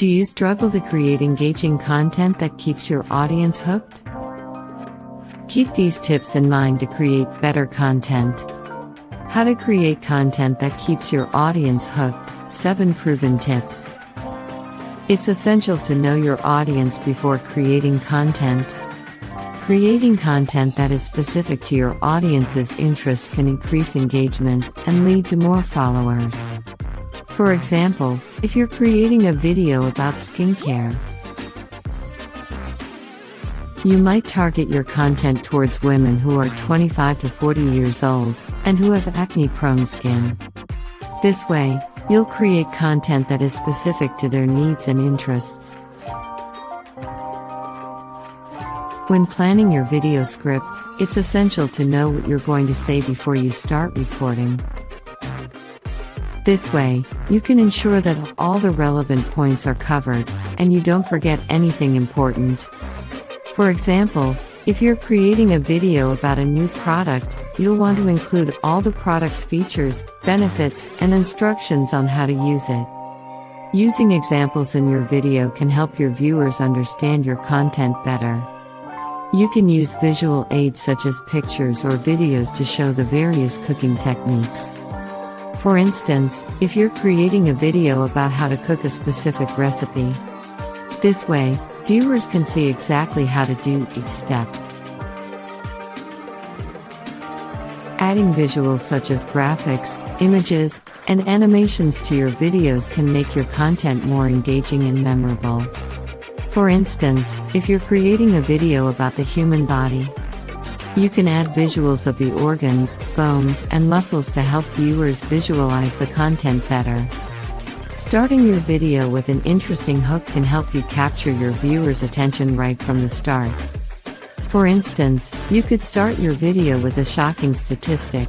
Do you struggle to create engaging content that keeps your audience hooked? Keep these tips in mind to create better content. How to create content that keeps your audience hooked. 7 proven tips. It's essential to know your audience before creating content. Creating content that is specific to your audience's interests can increase engagement and lead to more followers. For example, if you're creating a video about skincare, you might target your content towards women who are 25 to 40 years old and who have acne-prone skin. This way, you'll create content that is specific to their needs and interests. When planning your video script, it's essential to know what you're going to say before you start recording. This way, you can ensure that all the relevant points are covered, and you don't forget anything important. For example, if you're creating a video about a new product, you'll want to include all the product's features, benefits, and instructions on how to use it. Using examples in your video can help your viewers understand your content better. You can use visual aids such as pictures or videos to show the various cooking techniques. For instance, if you're creating a video about how to cook a specific recipe, this way, viewers can see exactly how to do each step. Adding visuals such as graphics, images, and animations to your videos can make your content more engaging and memorable. For instance, if you're creating a video about the human body, you can add visuals of the organs, bones, and muscles to help viewers visualize the content better. Starting your video with an interesting hook can help you capture your viewers' attention right from the start. For instance, you could start your video with a shocking statistic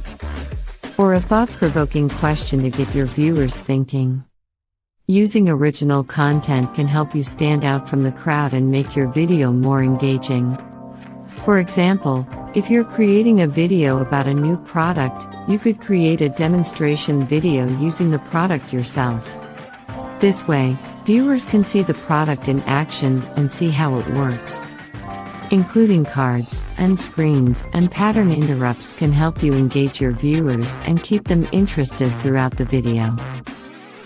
or a thought-provoking question to get your viewers thinking. Using original content can help you stand out from the crowd and make your video more engaging. For example, if you're creating a video about a new product, you could create a demonstration video using the product yourself. This way, viewers can see the product in action and see how it works. Including cards, end screens, and pattern interrupts can help you engage your viewers and keep them interested throughout the video.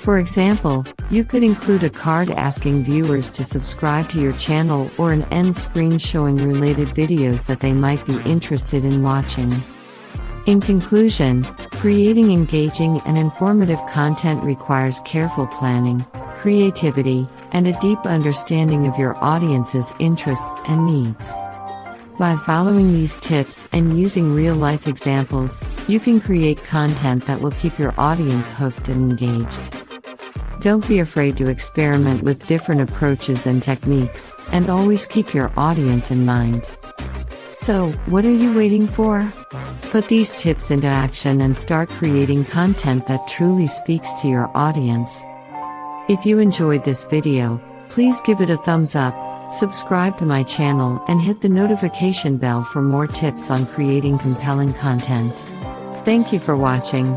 For example, you could include a card asking viewers to subscribe to your channel or an end screen showing related videos that they might be interested in watching. In conclusion, creating engaging and informative content requires careful planning, creativity, and a deep understanding of your audience's interests and needs. By following these tips and using real-life examples, you can create content that will keep your audience hooked and engaged. Don't be afraid to experiment with different approaches and techniques, and always keep your audience in mind. So, what are you waiting for? Put these tips into action and start creating content that truly speaks to your audience. If you enjoyed this video, please give it a thumbs up, subscribe to my channel, and hit the notification bell for more tips on creating compelling content. Thank you for watching.